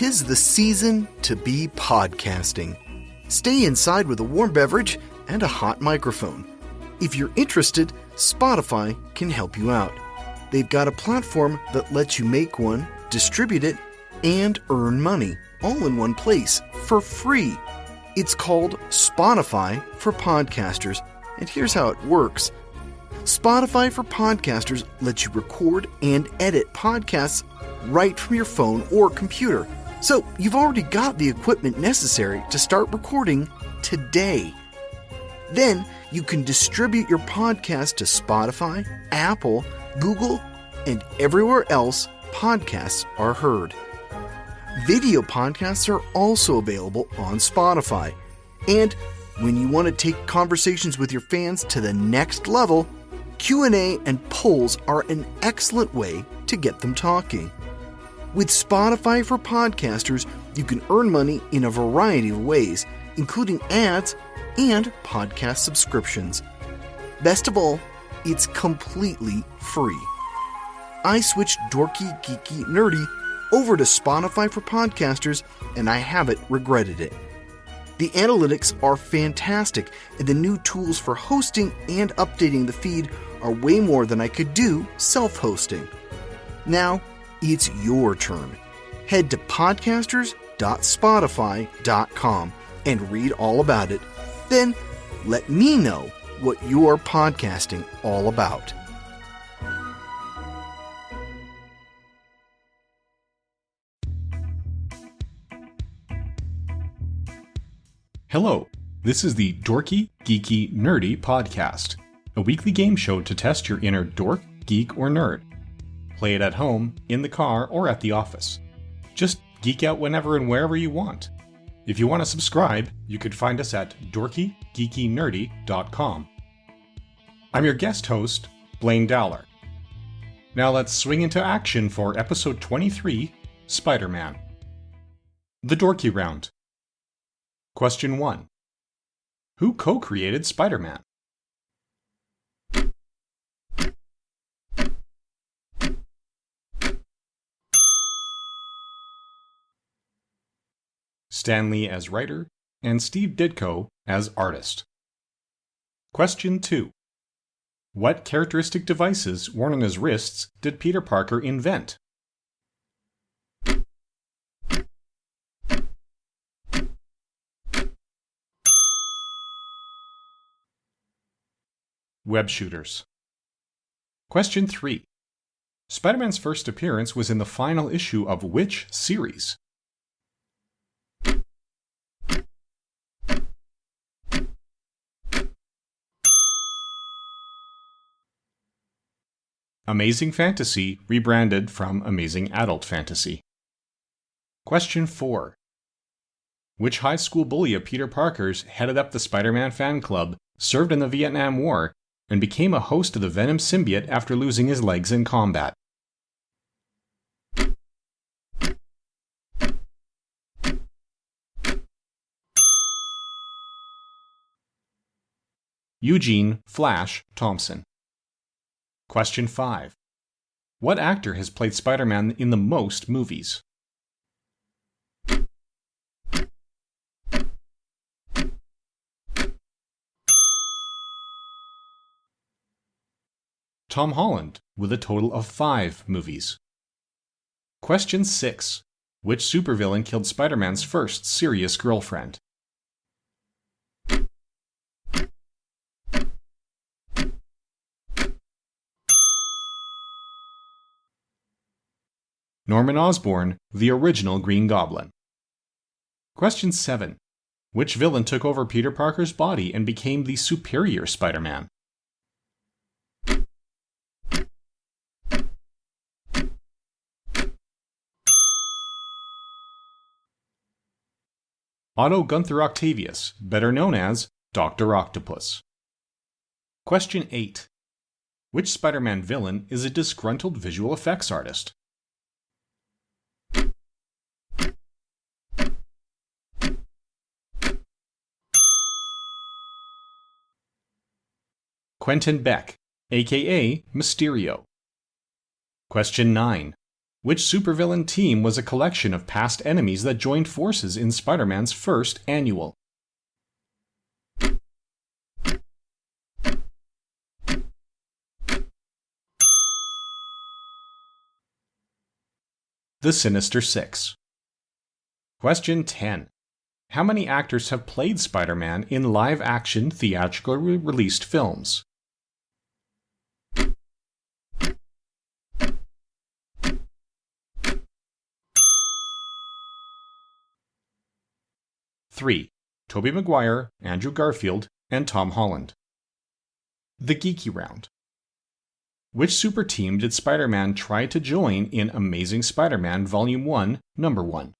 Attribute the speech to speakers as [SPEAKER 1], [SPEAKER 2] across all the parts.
[SPEAKER 1] 'Tis the season to be podcasting. Stay inside with a warm beverage and a hot microphone. If you're interested, Spotify can help you out. They've got a platform that lets you make one, distribute it, and earn money, all in one place, for free. It's called Spotify for Podcasters, and here's how it works. Spotify for Podcasters lets you record and edit podcasts right from your phone or computer. So you've already got the equipment necessary to start recording today. Then you can distribute your podcast to Spotify, Apple, Google, and everywhere else podcasts are heard. Video podcasts are also available on Spotify. And when you want to take conversations with your fans to the next level, Q&A and polls are an excellent way to get them talking. With Spotify for Podcasters, you can earn money in a variety of ways, including ads and podcast subscriptions. Best of all, it's completely free. I switched Dorky, Geeky, Nerdy over to Spotify for Podcasters, and I haven't regretted it. The analytics are fantastic, and the new tools for hosting and updating the feed are way more than I could do self-hosting. Now, it's your turn. Head to podcasters.spotify.com and read all about it. Then, let me know what you're podcasting all about.
[SPEAKER 2] Hello, this is the Dorky, Geeky, Nerdy podcast, a weekly game show to test your inner dork, geek, or nerd. Play it at home, in the car, or at the office. Just geek out whenever and wherever you want. If you want to subscribe, you could find us at dorkygeekynerdy.com. I'm your guest host, Blaine Dowler. Now let's swing into action for episode 23, Spider-Man. The Dorky Round. Question 1. Who co-created Spider-Man? Stan Lee as writer, and Steve Ditko as artist. Question 2. What characteristic devices worn on his wrists did Peter Parker invent? Web shooters. Question 3. Spider-Man's first appearance was in the final issue of which series? Amazing Fantasy rebranded from Amazing Adult Fantasy. Question 4. Which high school bully of Peter Parker's headed up the Spider-Man fan club, served in the Vietnam War, and became a host of the Venom symbiote after losing his legs in combat? Eugene Flash Thompson. Question 5. What actor has played Spider-Man in the most movies? Tom Holland, with a total of 5 movies. Question 6. Which supervillain killed Spider-Man's first serious girlfriend? Norman Osborn, the original Green Goblin. Question 7. Which villain took over Peter Parker's body and became the superior Spider-Man? Otto Gunther Octavius, better known as Dr. Octopus. Question 8. Which Spider-Man villain is a disgruntled visual effects artist? Quentin Beck, aka Mysterio. Question 9. Which supervillain team was a collection of past enemies that joined forces in Spider-Man's first annual? The Sinister Six. Question 10. How many actors have played Spider-Man in live-action theatrically released films? Three. Tobey Maguire, Andrew Garfield, and Tom Holland. The Geeky Round. Which super team did Spider-Man try to join in Amazing Spider-Man Volume 1, Number 1?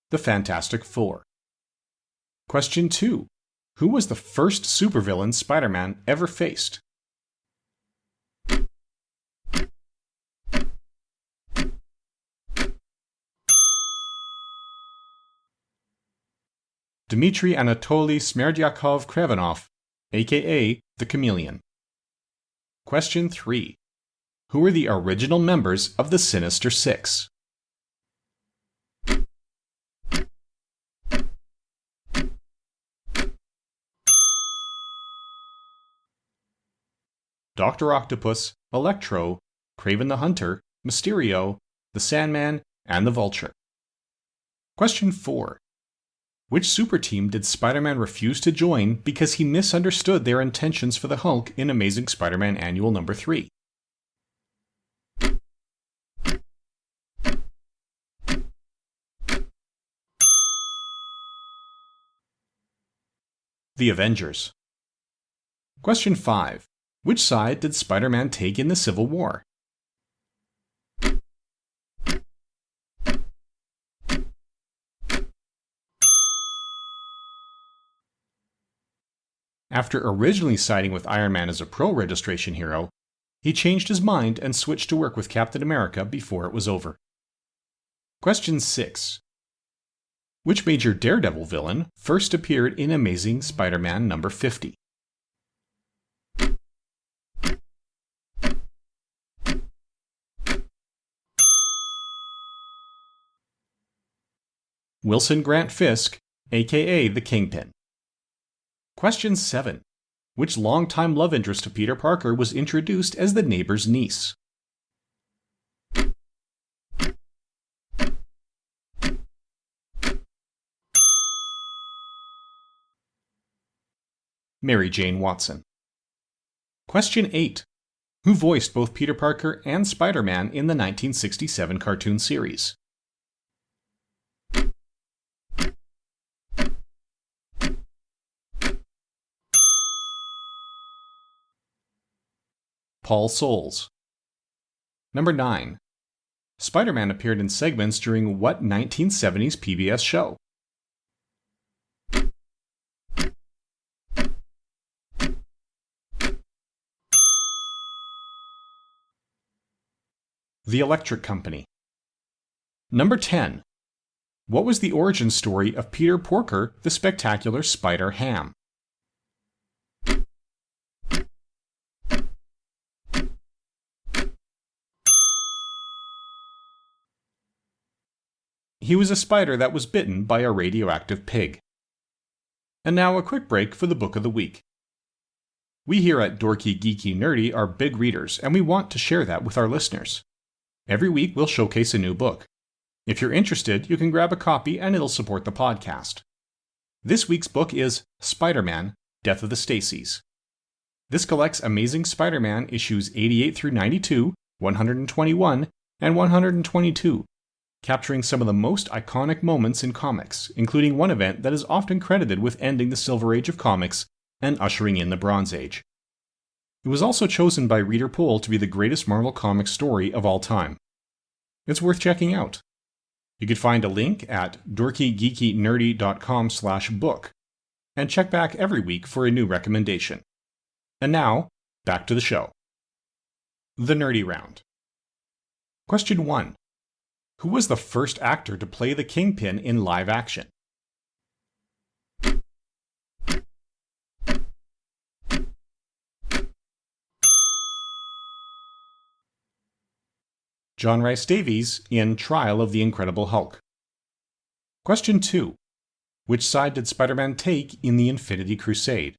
[SPEAKER 2] The Fantastic Four. Question 2. Who was the first supervillain Spider-Man ever faced? Dmitry Anatoly Smerdyakov-Krevenov, aka the Chameleon. Question 3. Who were the original members of the Sinister Six? Dr. Octopus, Electro, Kraven the Hunter, Mysterio, the Sandman, and the Vulture. Question 4. Which super team did Spider-Man refuse to join because he misunderstood their intentions for the Hulk in Amazing Spider-Man Annual Number 3? The Avengers. Question 5. Which side did Spider-Man take in the Civil War? After originally siding with Iron Man as a pro-registration hero, he changed his mind and switched to work with Captain America before it was over. Question 6. Which major Daredevil villain first appeared in Amazing Spider-Man number 50? Wilson Grant Fisk, aka the Kingpin. Question 7. Which longtime love interest to Peter Parker was introduced as the neighbor's niece? Mary Jane Watson. Question 8. Who voiced both Peter Parker and Spider-Man in the 1967 cartoon series? Paul Soles. Number 9. Spider-Man appeared in segments during what 1970s PBS show? The Electric Company. Number 10. What was the origin story of Peter Porker, the Spectacular Spider-Ham? He was a spider that was bitten by a radioactive pig. And now a quick break for the book of the week. We here at Dorky, Geeky, Nerdy are big readers, and we want to share that with our listeners. Every week we'll showcase a new book. If you're interested, you can grab a copy and it'll support the podcast. This week's book is Spider-Man, Death of the Stacys. This collects Amazing Spider-Man issues 88 through 92, 121, and 122, capturing some of the most iconic moments in comics, including one event that is often credited with ending the Silver Age of comics and ushering in the Bronze Age. It was also chosen by Reader Poll to be the greatest Marvel Comics story of all time. It's worth checking out. You can find a link at dorkygeekynerdy.com/book, and check back every week for a new recommendation. And now, back to the show. The Nerdy Round. Question 1. Who was the first actor to play the Kingpin in live action? John Rhys Davies in Trial of the Incredible Hulk. Question 2. Which side did Spider-Man take in the Infinity Crusade?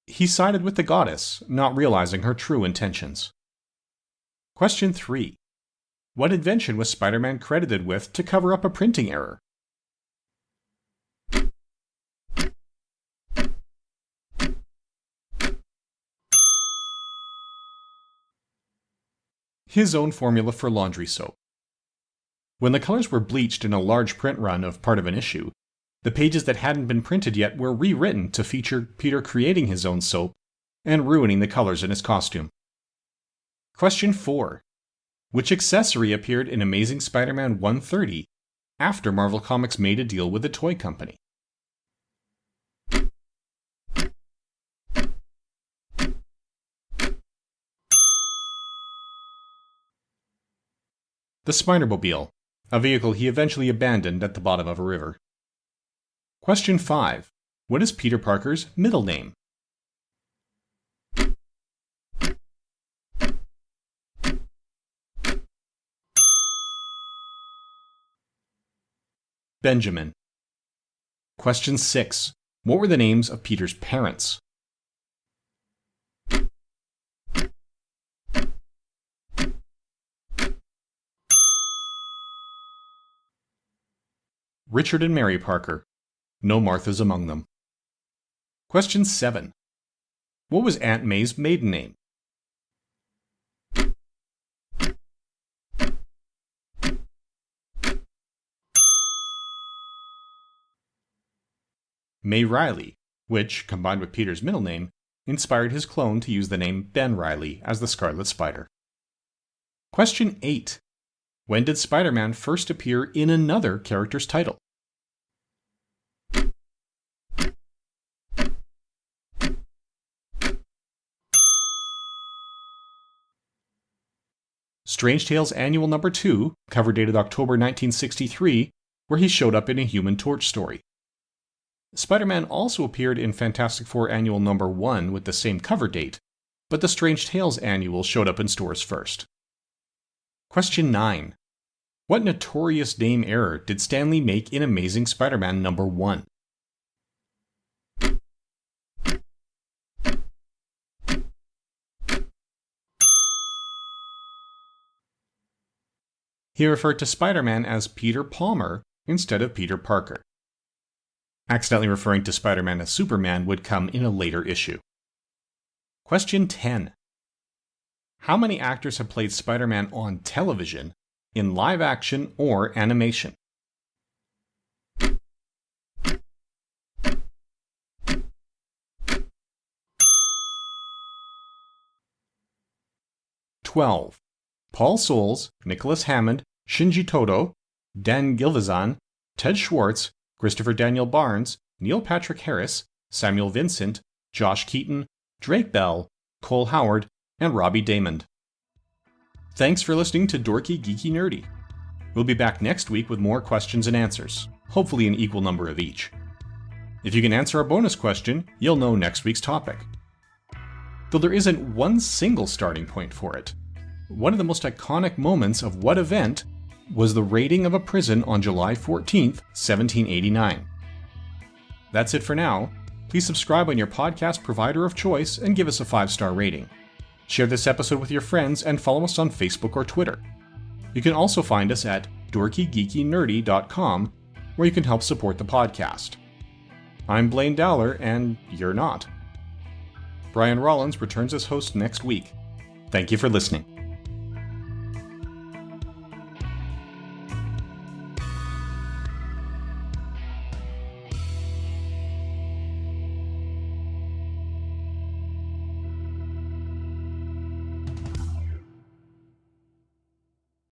[SPEAKER 2] He sided with the goddess, not realizing her true intentions. Question 3. What invention was Spider-Man credited with to cover up a printing error? His own formula for laundry soap. When the colors were bleached in a large print run of part of an issue, the pages that hadn't been printed yet were rewritten to feature Peter creating his own soap and ruining the colors in his costume. Question 4. Which accessory appeared in Amazing Spider-Man 130 after Marvel Comics made a deal with the toy company? The Spider-Mobile, a vehicle he eventually abandoned at the bottom of a river. Question 5. What is Peter Parker's middle name? Benjamin. Question 6. What were the names of Peter's parents? Richard and Mary Parker. No Marthas among them. Question 7. What was Aunt May's maiden name? May Riley, which, combined with Peter's middle name, inspired his clone to use the name Ben Riley as the Scarlet Spider. Question 8. When did Spider-Man first appear in another character's title? Strange Tales Annual No. 2, cover dated October 1963, where he showed up in a Human Torch story. Spider-Man also appeared in Fantastic Four Annual No. 1 with the same cover date, but the Strange Tales Annual showed up in stores first. Question 9. What notorious name error did Stan Lee make in Amazing Spider-Man No. 1? He referred to Spider-Man as Peter Palmer instead of Peter Parker. Accidentally referring to Spider-Man as Superman would come in a later issue. Question 10. How many actors have played Spider-Man on television, in live action or animation? (12) Paul Soles, Nicholas Hammond, Shinji Todo, Dan Gilvezan, Ted Schwartz, Christopher Daniel Barnes, Neil Patrick Harris, Samuel Vincent, Josh Keaton, Drake Bell, Cole Howard, and Robbie Damond. Thanks for listening to Dorky, Geeky, Nerdy. We'll be back next week with more questions and answers, hopefully an equal number of each. If you can answer our bonus question, you'll know next week's topic. Though there isn't one single starting point for it, one of the most iconic moments of what event was the raiding of a prison on July 14th, 1789. That's it for now. Please subscribe on your podcast provider of choice and give us a 5-star rating. Share this episode with your friends and follow us on Facebook or Twitter. You can also find us at dorkygeekynerdy.com, where you can help support the podcast. I'm Blaine Dowler, and you're not. Brian Rollins returns as host next week. Thank you for listening.